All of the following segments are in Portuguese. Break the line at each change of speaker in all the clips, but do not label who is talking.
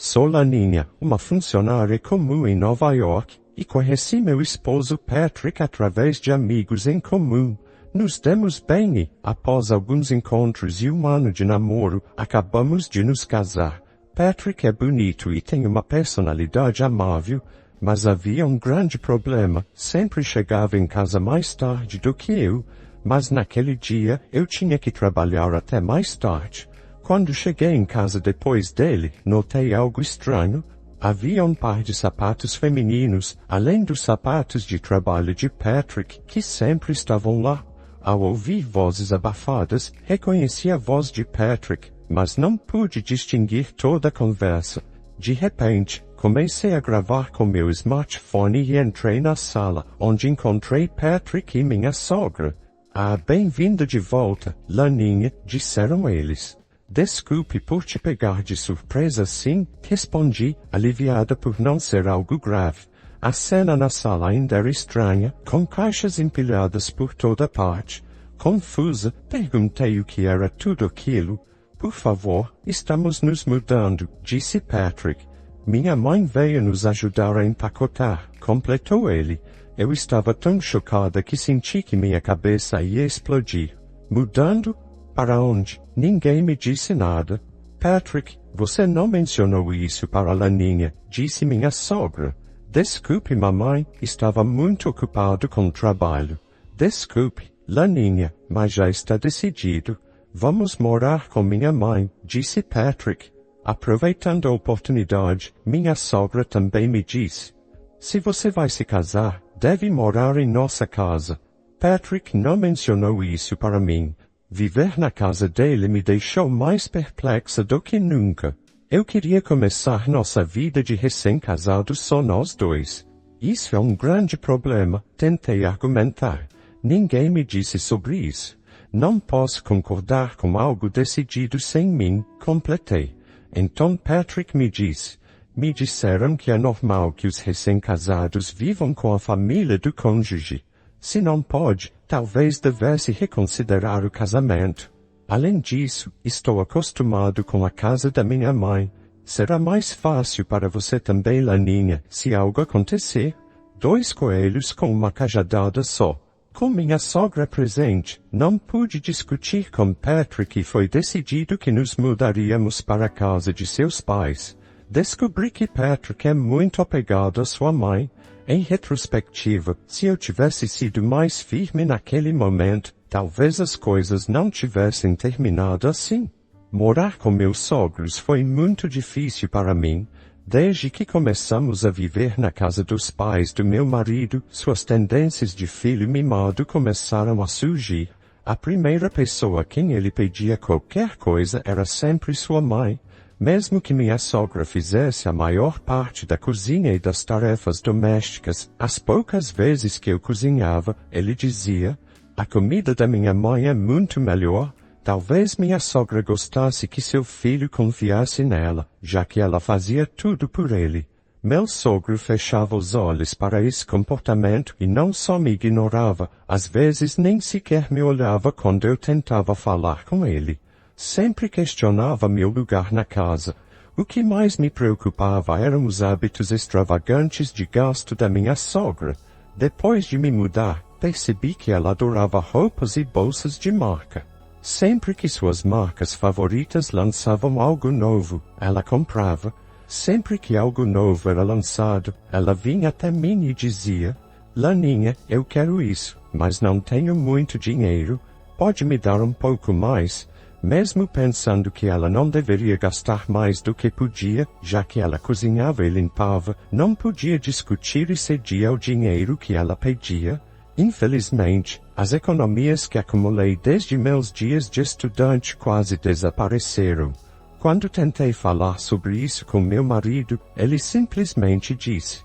Sou Laninha, uma funcionária comum em Nova York, e conheci meu esposo Patrick através de amigos em comum. Nos demos bem e, após alguns encontros e um ano de namoro, acabamos de nos casar. Patrick é bonito e tem uma personalidade amável, mas havia um grande problema. Sempre chegava em casa mais tarde do que eu, mas naquele dia eu tinha que trabalhar até mais tarde. Quando cheguei em casa depois dele, notei algo estranho. Havia um par de sapatos femininos, além dos sapatos de trabalho de Patrick, que sempre estavam lá. Ao ouvir vozes abafadas, reconheci a voz de Patrick, mas não pude distinguir toda a conversa. De repente, comecei a gravar com meu smartphone e entrei na sala, onde encontrei Patrick e minha sogra. Ah, bem-vinda de volta, Laninha, disseram eles. Desculpe por te pegar de surpresa assim, respondi, aliviada por não ser algo grave. A cena na sala ainda era estranha, com caixas empilhadas por toda parte. Confusa, perguntei o que era tudo aquilo. Por favor, estamos nos mudando, disse Patrick. Minha mãe veio nos ajudar a empacotar, completou ele. Eu estava tão chocada que senti que minha cabeça ia explodir. Mudando? Para onde? Ninguém me disse nada. Patrick, você não mencionou isso para a Laninha, disse minha sogra. Desculpe, mamãe, estava muito ocupado com o trabalho. Desculpe, Laninha, mas já está decidido. Vamos morar com minha mãe, disse Patrick. Aproveitando a oportunidade, minha sogra também me disse. Se você vai se casar, deve morar em nossa casa. Patrick não mencionou isso para mim. Viver na casa dele me deixou mais perplexa do que nunca. Eu queria começar nossa vida de recém-casados só nós dois. Isso é um grande problema, tentei argumentar. Ninguém me disse sobre isso. Não posso concordar com algo decidido sem mim, completei. Então Patrick me disse. Me disseram que é normal que os recém-casados vivam com a família do cônjuge. Se não pode, talvez devesse reconsiderar o casamento. Além disso, estou acostumado com a casa da minha mãe. Será mais fácil para você também, Laninha, se algo acontecer. 2 coelhos com uma cajadada só. Com minha sogra presente, não pude discutir com Patrick e foi decidido que nos mudaríamos para a casa de seus pais. Descobri que Patrick é muito apegado à sua mãe. Em retrospectiva, se eu tivesse sido mais firme naquele momento, talvez as coisas não tivessem terminado assim. Morar com meus sogros foi muito difícil para mim. Desde que começamos a viver na casa dos pais do meu marido, suas tendências de filho mimado começaram a surgir. A primeira pessoa a quem ele pedia qualquer coisa era sempre sua mãe. Mesmo que minha sogra fizesse a maior parte da cozinha e das tarefas domésticas, as poucas vezes que eu cozinhava, ele dizia, a comida da minha mãe é muito melhor. Talvez minha sogra gostasse que seu filho confiasse nela, já que ela fazia tudo por ele. Meu sogro fechava os olhos para esse comportamento e não só me ignorava, às vezes nem sequer me olhava quando eu tentava falar com ele. Sempre questionava meu lugar na casa. O que mais me preocupava eram os hábitos extravagantes de gasto da minha sogra. Depois de me mudar, percebi que ela adorava roupas e bolsas de marca. Sempre que suas marcas favoritas lançavam algo novo, ela comprava. Sempre que algo novo era lançado, ela vinha até mim e dizia, Laninha, eu quero isso, mas não tenho muito dinheiro. Pode me dar um pouco mais? Mesmo pensando que ela não deveria gastar mais do que podia, já que ela cozinhava e limpava, não podia discutir e cedia ao dinheiro que ela pedia. Infelizmente, as economias que acumulei desde meus dias de estudante quase desapareceram. Quando tentei falar sobre isso com meu marido, ele simplesmente disse,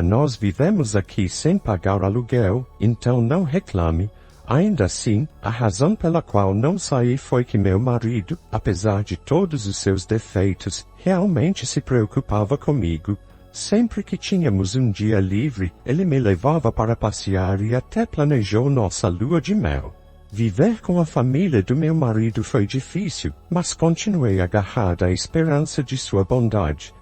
nós vivemos aqui sem pagar aluguel, então não reclame. Ainda assim, a razão pela qual não saí foi que meu marido, apesar de todos os seus defeitos, realmente se preocupava comigo. Sempre que tínhamos um dia livre, ele me levava para passear e até planejou nossa lua de mel. Viver com a família do meu marido foi difícil, mas continuei agarrada à esperança de sua bondade.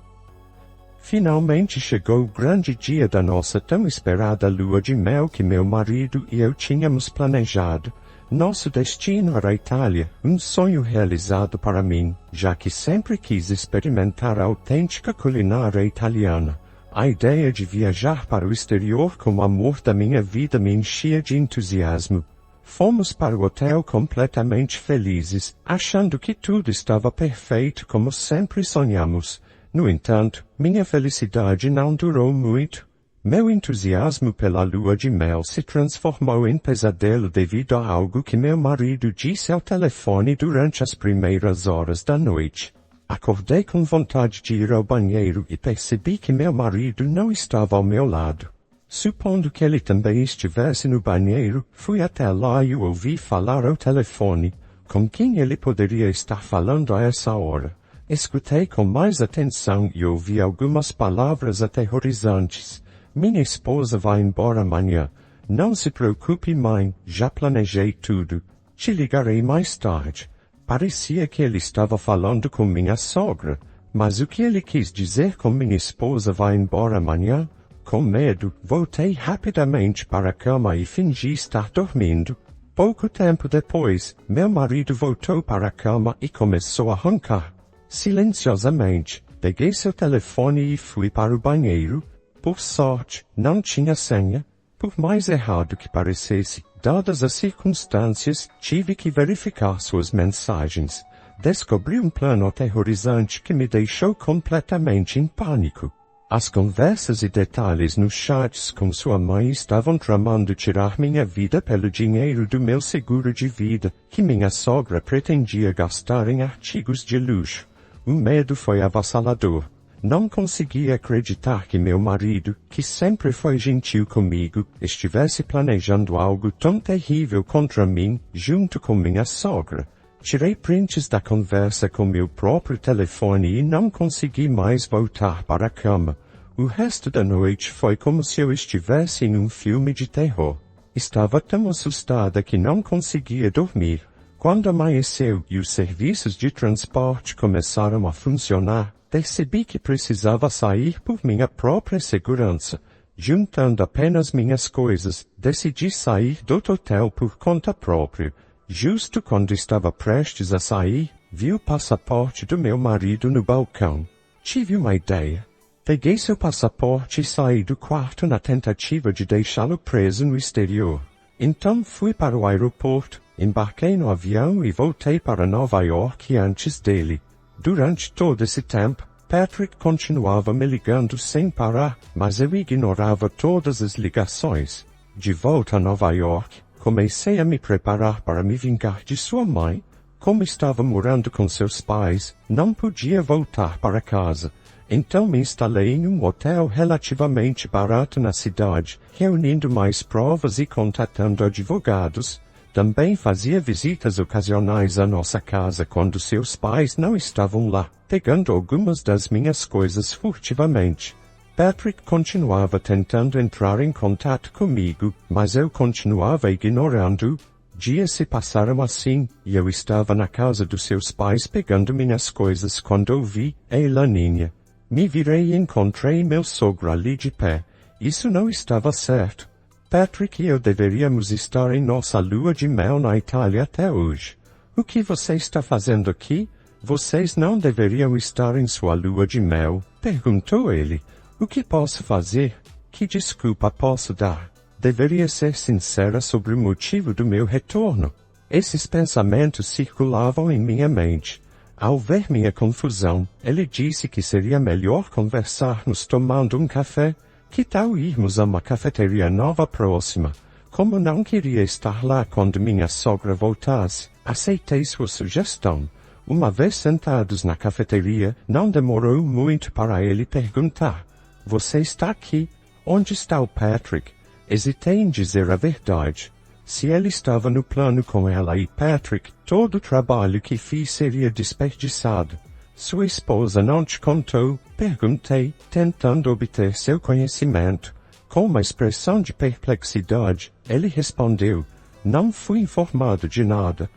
Finalmente chegou o grande dia da nossa tão esperada lua de mel que meu marido e eu tínhamos planejado. Nosso destino era a Itália, um sonho realizado para mim, já que sempre quis experimentar a autêntica culinária italiana. A ideia de viajar para o exterior com o amor da minha vida me enchia de entusiasmo. Fomos para o hotel completamente felizes, achando que tudo estava perfeito como sempre sonhamos. No entanto, minha felicidade não durou muito. Meu entusiasmo pela lua de mel se transformou em pesadelo devido a algo que meu marido disse ao telefone durante as primeiras horas da noite. Acordei com vontade de ir ao banheiro e percebi que meu marido não estava ao meu lado. Supondo que ele também estivesse no banheiro, fui até lá e o ouvi falar ao telefone. Com quem ele poderia estar falando a essa hora? Escutei com mais atenção e ouvi algumas palavras aterrorizantes. Minha esposa vai embora amanhã. Não se preocupe, mãe, já planejei tudo. Te ligarei mais tarde. Parecia que ele estava falando com minha sogra. Mas o que ele quis dizer com minha esposa vai embora amanhã? Com medo, voltei rapidamente para a cama e fingi estar dormindo. Pouco tempo depois, meu marido voltou para a cama e começou a roncar. Silenciosamente, peguei seu telefone e fui para o banheiro. Por sorte, não tinha senha. Por mais errado que parecesse, dadas as circunstâncias, tive que verificar suas mensagens. Descobri um plano aterrorizante que me deixou completamente em pânico. As conversas e detalhes nos chats com sua mãe estavam tramando tirar minha vida pelo dinheiro do meu seguro de vida, que minha sogra pretendia gastar em artigos de luxo. O medo foi avassalador. Não conseguia acreditar que meu marido, que sempre foi gentil comigo, estivesse planejando algo tão terrível contra mim, junto com minha sogra. Tirei prints da conversa com meu próprio telefone e não consegui mais voltar para a cama. O resto da noite foi como se eu estivesse em um filme de terror. Estava tão assustada que não conseguia dormir. Quando amanheceu e os serviços de transporte começaram a funcionar, percebi que precisava sair por minha própria segurança. Juntando apenas minhas coisas, decidi sair do hotel por conta própria. Justo quando estava prestes a sair, vi o passaporte do meu marido no balcão. Tive uma ideia. Peguei seu passaporte e saí do quarto na tentativa de deixá-lo preso no exterior. Então fui para o aeroporto, embarquei no avião e voltei para Nova York antes dele. Durante todo esse tempo, Patrick continuava me ligando sem parar, mas eu ignorava todas as ligações. De volta a Nova York, comecei a me preparar para me vingar de sua mãe. Como estava morando com seus pais, não podia voltar para casa. Então me instalei em um hotel relativamente barato na cidade, reunindo mais provas e contatando advogados. Também fazia visitas ocasionais à nossa casa quando seus pais não estavam lá, pegando algumas das minhas coisas furtivamente. Patrick continuava tentando entrar em contato comigo, mas eu continuava ignorando-o. Dias se passaram assim, e eu estava na casa dos seus pais pegando minhas coisas quando ouvi "Ei, Laninha". Me virei e encontrei meu sogro ali de pé. Isso não estava certo. Patrick e eu deveríamos estar em nossa lua de mel na Itália até hoje. O que você está fazendo aqui? Vocês não deveriam estar em sua lua de mel, perguntou ele. O que posso fazer? Que desculpa posso dar? Deveria ser sincera sobre o motivo do meu retorno. Esses pensamentos circulavam em minha mente. Ao ver minha confusão, ele disse que seria melhor conversarmos tomando um café. Que tal irmos a uma cafeteria nova próxima? Como não queria estar lá quando minha sogra voltasse, aceitei sua sugestão. Uma vez sentados na cafeteria, não demorou muito para ele perguntar: "Você está aqui? Onde está o Patrick?" Hesitei em dizer a verdade. Se ele estava no plano com ela e Patrick, todo o trabalho que fiz seria desperdiçado. Sua esposa não te contou? Perguntei, tentando obter seu conhecimento. Com uma expressão de perplexidade, ele respondeu: "Não fui informado de nada."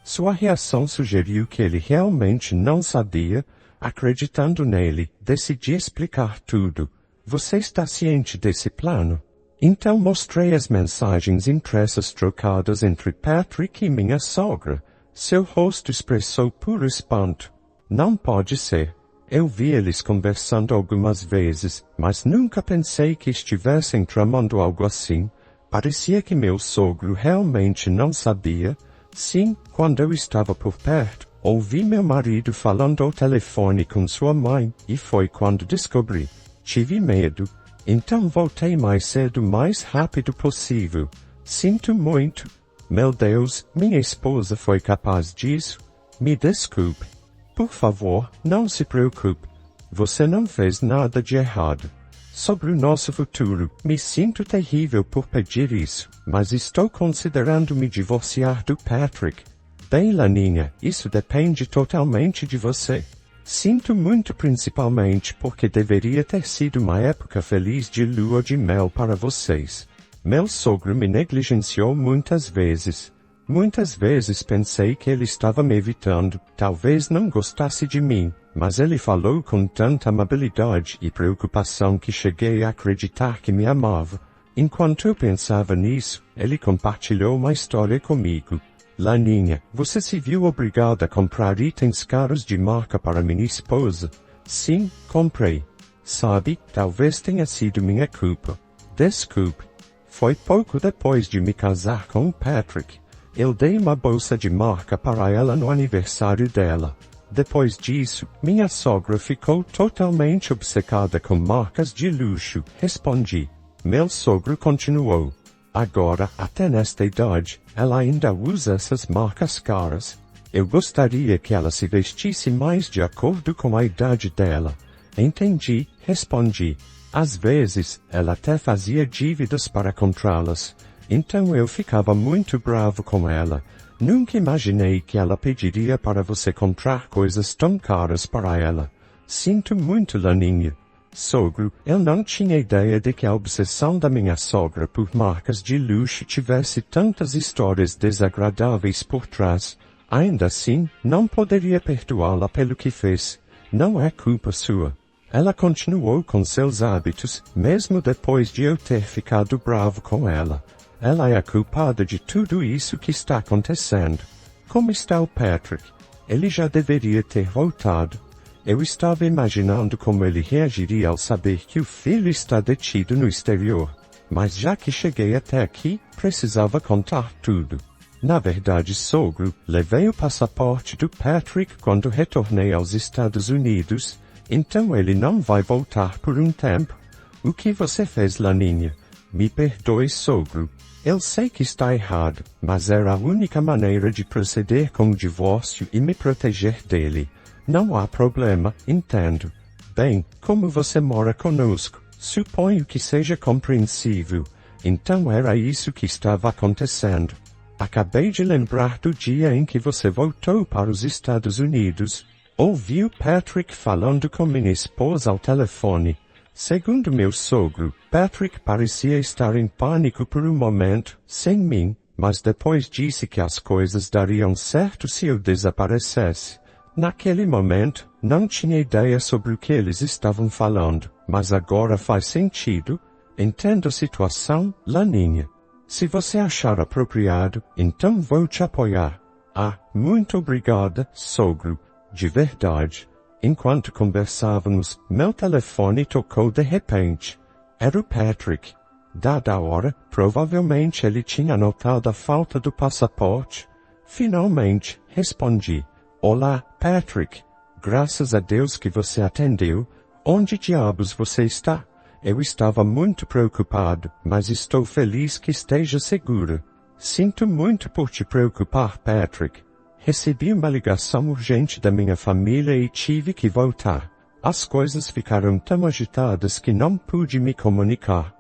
Sua reação sugeriu que ele realmente não sabia. acreditando nele, decidi explicar tudo. Você está ciente desse plano? Então mostrei as mensagens impressas trocadas entre Patrick e minha sogra. Seu rosto expressou puro espanto. Não pode ser. Eu vi eles conversando algumas vezes, mas nunca pensei que estivessem tramando algo assim. Parecia que meu sogro realmente não sabia. Sim, quando eu estava por perto, ouvi meu marido falando ao telefone com sua mãe, e foi quando descobri. Tive medo. Então voltei mais cedo, mais rápido possível. Sinto muito. Meu Deus, minha esposa foi capaz disso. Me desculpe. Por favor, não se preocupe. Você não fez nada de errado. Sobre o nosso futuro, me sinto terrível por pedir isso, mas estou considerando me divorciar do Patrick. Bem, Laninha, isso depende totalmente de você. Sinto muito, principalmente porque deveria ter sido uma época feliz de lua de mel para vocês. Meu sogro me negligenciou muitas vezes. Muitas vezes pensei que ele estava me evitando, talvez não gostasse de mim, mas ele falou com tanta amabilidade e preocupação que cheguei a acreditar que me amava. Enquanto eu pensava nisso, ele compartilhou uma história comigo. Laninha, você se viu obrigada a comprar itens caros de marca para minha esposa? Sim, comprei. Sabe, talvez tenha sido minha culpa. Desculpe. Foi pouco depois de me casar com o Patrick. Eu dei uma bolsa de marca para ela no aniversário dela. Depois disso, minha sogra ficou totalmente obcecada com marcas de luxo, respondi. Meu sogro continuou. Agora, até nesta idade, ela ainda usa essas marcas caras. Eu gostaria que ela se vestisse mais de acordo com a idade dela. Entendi, respondi. Às vezes, ela até fazia dívidas para comprá-las. Então eu ficava muito bravo com ela. Nunca imaginei que ela pediria para você comprar coisas tão caras para ela. Sinto muito, Laninha. Sogro, eu não tinha ideia de que a obsessão da minha sogra por marcas de luxo tivesse tantas histórias desagradáveis por trás. Ainda assim, não poderia perdoá-la pelo que fez. Não é culpa sua. Ela continuou com seus hábitos, mesmo depois de eu ter ficado bravo com ela. Ela é a culpada de tudo isso que está acontecendo. Como está o Patrick? Ele já deveria ter voltado. Eu estava imaginando como ele reagiria ao saber que o filho está detido no exterior. Mas já que cheguei até aqui, precisava contar tudo. Na verdade, sogro, levei o passaporte do Patrick quando retornei aos Estados Unidos, então ele não vai voltar por um tempo. O que você fez, Laninha? Me perdoe, sogro. Eu sei que está errado, mas era a única maneira de proceder com o divórcio e me proteger dele. Não há problema, entendo. Bem, como você mora conosco, suponho que seja compreensível. Então era isso que estava acontecendo. Acabei de lembrar do dia em que você voltou para os Estados Unidos. Ouvi o Patrick falando com minha esposa ao telefone. Segundo meu sogro, Patrick parecia estar em pânico por um momento, sem mim, mas depois disse que as coisas dariam certo se eu desaparecesse. Naquele momento, não tinha ideia sobre o que eles estavam falando, mas agora faz sentido. Entendo a situação, Laninha. Se você achar apropriado, então vou te apoiar. Ah, muito obrigada, sogro. De verdade. Enquanto conversávamos, meu telefone tocou de repente. Era o Patrick. Dada a hora, provavelmente ele tinha notado a falta do passaporte. Finalmente, respondi. Olá, Patrick. Graças a Deus que você atendeu. Onde diabos você está? Eu estava muito preocupado, mas estou feliz que esteja segura. Sinto muito por te preocupar, Patrick. Recebi uma ligação urgente da minha família e tive que voltar. As coisas ficaram tão agitadas que não pude me comunicar.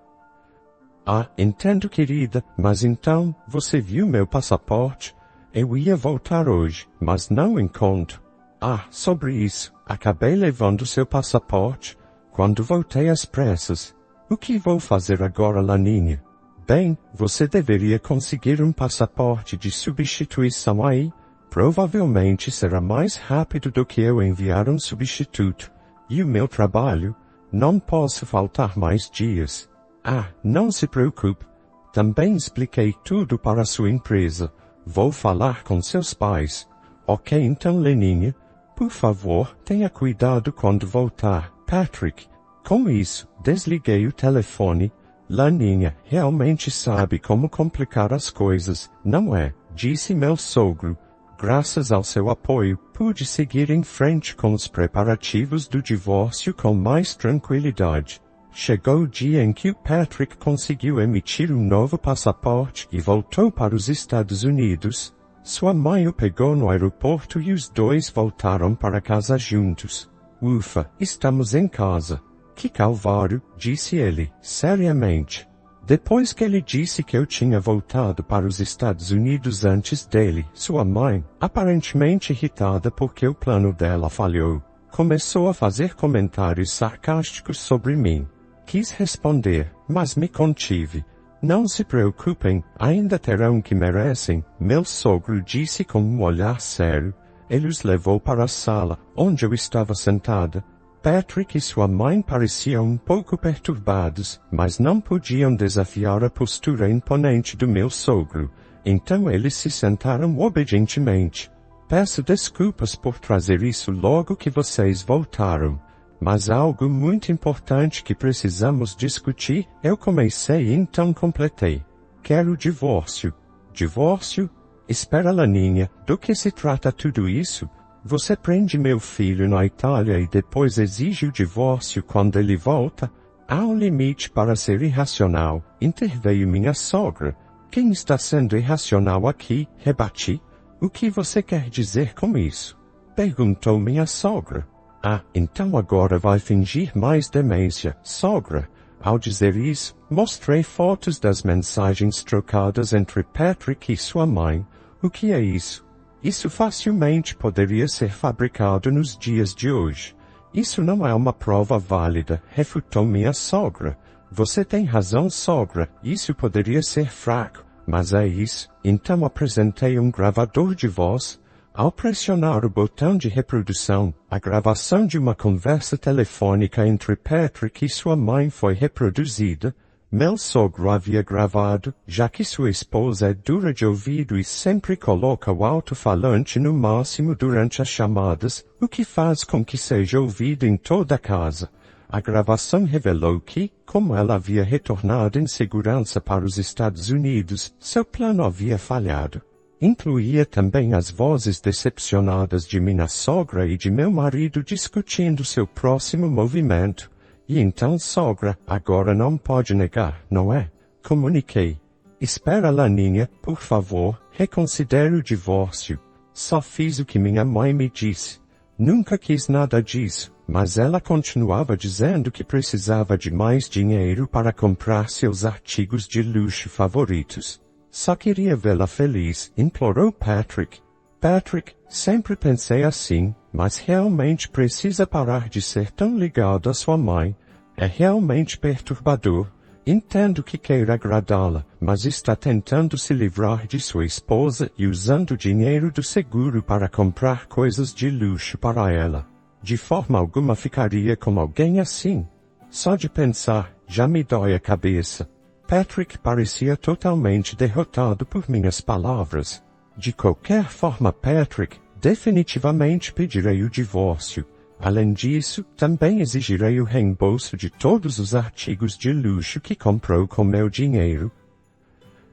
Ah, entendo, querida, mas então, você viu meu passaporte? Eu ia voltar hoje, mas não encontro. Ah, sobre isso, acabei levando seu passaporte, quando voltei às pressas. O que vou fazer agora, Laninha? Bem, você deveria conseguir um passaporte de substituição aí. Provavelmente será mais rápido do que eu enviar um substituto. E o meu trabalho? Não posso faltar mais dias. Ah, não se preocupe. Também expliquei tudo para sua empresa. Vou falar com seus pais. Ok, então Leninha, por favor, tenha cuidado quando voltar. Patrick. Com isso, desliguei o telefone. Laninha realmente sabe como complicar as coisas, não é? Disse meu sogro. Graças ao seu apoio, pude seguir em frente com os preparativos do divórcio com mais tranquilidade. Chegou o dia em que o Patrick conseguiu emitir um novo passaporte e voltou para os Estados Unidos. Sua mãe o pegou no aeroporto e os dois voltaram para casa juntos. Ufa, estamos em casa. Que calvário, disse ele, seriamente. Depois que ele disse que eu tinha voltado para os Estados Unidos antes dele, sua mãe, aparentemente irritada porque o plano dela falhou, começou a fazer comentários sarcásticos sobre mim. Quis responder, mas me contive. Não se preocupem, ainda terão o que merecem, meu sogro disse com um olhar sério. Ele os levou para a sala, onde eu estava sentada. Patrick e sua mãe pareciam um pouco perturbados, mas não podiam desafiar a postura imponente do meu sogro. Então eles se sentaram obedientemente. Peço desculpas por trazer isso logo que vocês voltaram. Mas há algo muito importante que precisamos discutir. Eu comecei e então completei. Quero divórcio. Divórcio? Espera, Laninha, do que se trata tudo isso? Você prende meu filho na Itália e depois exige o divórcio quando ele volta? Há um limite para ser irracional, interveio minha sogra. Quem está sendo irracional aqui? Rebati. O que você quer dizer com isso? Perguntou minha sogra. Ah, então agora vai fingir mais demência, sogra. Ao dizer isso, mostrei fotos das mensagens trocadas entre Patrick e sua mãe. O que é isso? Isso facilmente poderia ser fabricado nos dias de hoje. Isso não é uma prova válida, refutou minha sogra. Você tem razão, sogra, isso poderia ser fraco, mas é isso. Então apresentei um gravador de voz. Ao pressionar o botão de reprodução, a gravação de uma conversa telefônica entre Patrick e sua mãe foi reproduzida. Meu sogro havia gravado, já que sua esposa é dura de ouvido e sempre coloca o alto-falante no máximo durante as chamadas, o que faz com que seja ouvido em toda a casa. A gravação revelou que, como ela havia retornado em segurança para os Estados Unidos, seu plano havia falhado. Incluía também as vozes decepcionadas de minha sogra e de meu marido discutindo seu próximo movimento. E então, sogra, agora não pode negar, não é? Comuniquei. Espera, Laninha, por favor, reconsidere o divórcio. Só fiz o que minha mãe me disse. Nunca quis nada disso, mas ela continuava dizendo que precisava de mais dinheiro para comprar seus artigos de luxo favoritos. Só queria vê-la feliz, implorou Patrick. Patrick, sempre pensei assim, mas realmente precisa parar de ser tão ligado à sua mãe. É realmente perturbador. Entendo que queira agradá-la, mas está tentando se livrar de sua esposa e usando o dinheiro do seguro para comprar coisas de luxo para ela. De forma alguma ficaria com alguém assim. Só de pensar, já me dói a cabeça. Patrick parecia totalmente derrotado por minhas palavras. De qualquer forma, Patrick, definitivamente pedirei o divórcio. Além disso, também exigirei o reembolso de todos os artigos de luxo que comprou com meu dinheiro.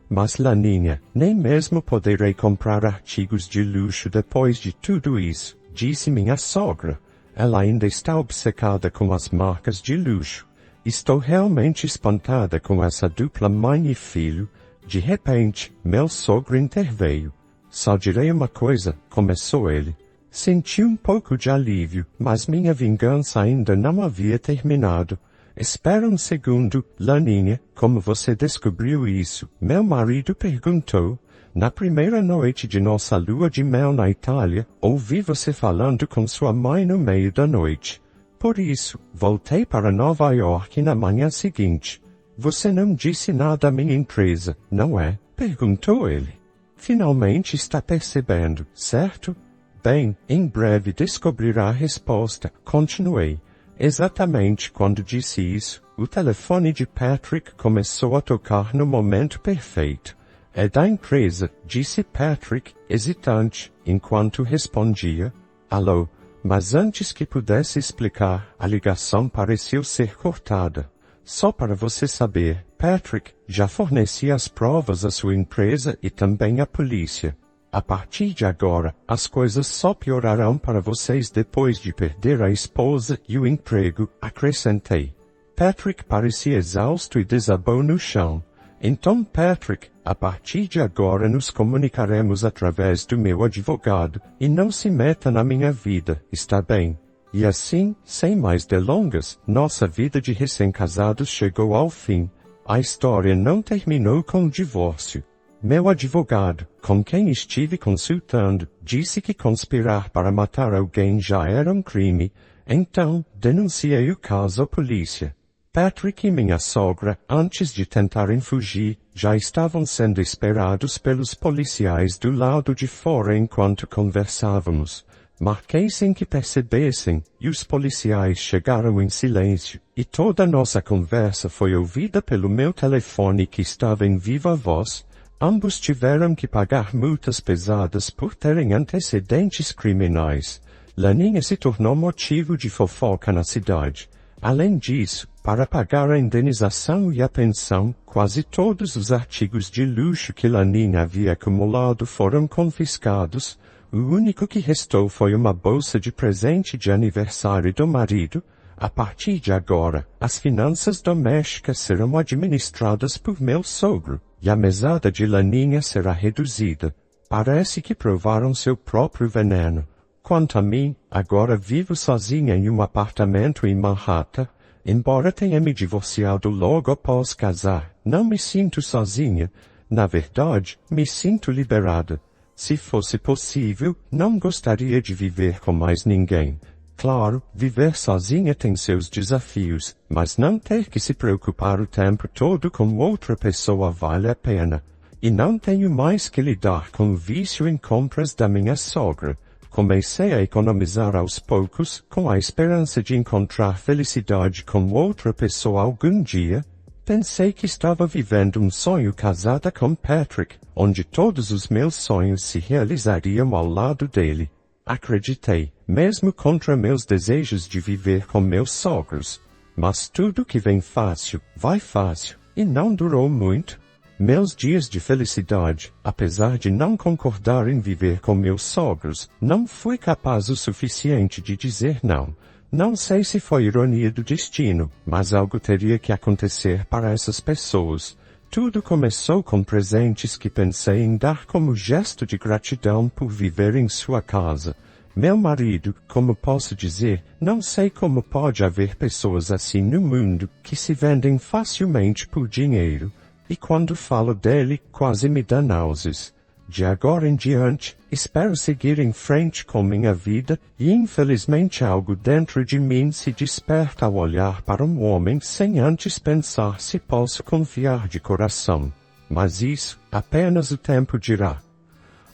Mas, Laninha, nem mesmo poderei comprar artigos de luxo depois de tudo isso, disse minha sogra. Ela ainda está obcecada com as marcas de luxo. Estou realmente espantada com essa dupla mãe e filho. De repente, meu sogro interveio. Só direi uma coisa, começou ele. Senti um pouco de alívio, mas minha vingança ainda não havia terminado. Espera um segundo, Laninha, como você descobriu isso? Meu marido perguntou. Na primeira noite de nossa lua de mel na Itália, ouvi você falando com sua mãe no meio da noite. Por isso, voltei para Nova York na manhã seguinte. Você não disse nada à minha empresa, não é? Perguntou ele. Finalmente está percebendo, certo? Bem, em breve descobrirá a resposta. Continuei. Exatamente quando disse isso, o telefone de Patrick começou a tocar no momento perfeito. É da empresa, disse Patrick, hesitante, enquanto respondia. Alô, mas antes que pudesse explicar, a ligação pareceu ser cortada. Só para você saber, Patrick já fornecia as provas à sua empresa e também à polícia. A partir de agora, as coisas só piorarão para vocês depois de perder a esposa e o emprego, acrescentei. Patrick parecia exausto e desabou no chão. Então, Patrick, a partir de agora nos comunicaremos através do meu advogado, e não se meta na minha vida, está bem? E assim, sem mais delongas, nossa vida de recém-casados chegou ao fim. A história não terminou com o divórcio. Meu advogado, com quem estive consultando, disse que conspirar para matar alguém já era um crime, então denunciei o caso à polícia. Patrick e minha sogra, antes de tentarem fugir, já estavam sendo esperados pelos policiais do lado de fora enquanto conversávamos. Marquei sem que percebessem, e os policiais chegaram em silêncio, e toda a nossa conversa foi ouvida pelo meu telefone que estava em viva voz. Ambos tiveram que pagar multas pesadas por terem antecedentes criminais. Laninha se tornou motivo de fofoca na cidade. Além disso, para pagar a indenização e a pensão, quase todos os artigos de luxo que Laninha havia acumulado foram confiscados. O único que restou foi uma bolsa de presente de aniversário do marido. A partir de agora, as finanças domésticas serão administradas por meu sogro, e a mesada de Laninha será reduzida. Parece que provaram seu próprio veneno. Quanto a mim, agora vivo sozinha em um apartamento em Manhattan. Embora tenha me divorciado logo após casar, não me sinto sozinha. Na verdade, me sinto liberada. Se fosse possível, não gostaria de viver com mais ninguém. Claro, viver sozinha tem seus desafios, mas não ter que se preocupar o tempo todo com outra pessoa vale a pena. E não tenho mais que lidar com o vício em compras da minha sogra. Comecei a economizar aos poucos, com a esperança de encontrar felicidade com outra pessoa algum dia. Pensei que estava vivendo um sonho casada com Patrick, onde todos os meus sonhos se realizariam ao lado dele. Acreditei, mesmo contra meus desejos de viver com meus sogros. Mas tudo que vem fácil, vai fácil, e não durou muito. Meus dias de felicidade, apesar de não concordar em viver com meus sogros, não fui capaz o suficiente de dizer não. Não sei se foi ironia do destino, mas algo teria que acontecer para essas pessoas. Tudo começou com presentes que pensei em dar como gesto de gratidão por viver em sua casa. Meu marido, como posso dizer, não sei como pode haver pessoas assim no mundo que se vendem facilmente por dinheiro. E quando falo dele, quase me dá náuseas. De agora em diante, espero seguir em frente com minha vida, e infelizmente algo dentro de mim se desperta ao olhar para um homem sem antes pensar se posso confiar de coração. Mas isso, apenas o tempo dirá.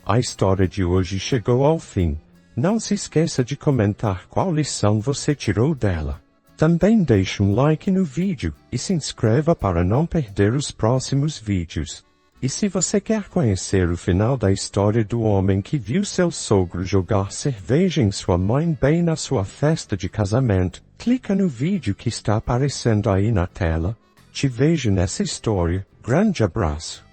A história de hoje chegou ao fim. Não se esqueça de comentar qual lição você tirou dela. Também deixe um like no vídeo, e se inscreva para não perder os próximos vídeos. E se você quer conhecer o final da história do homem que viu seu sogro jogar cerveja em sua mãe bem na sua festa de casamento, clica no vídeo que está aparecendo aí na tela. Te vejo nessa história. Grande abraço.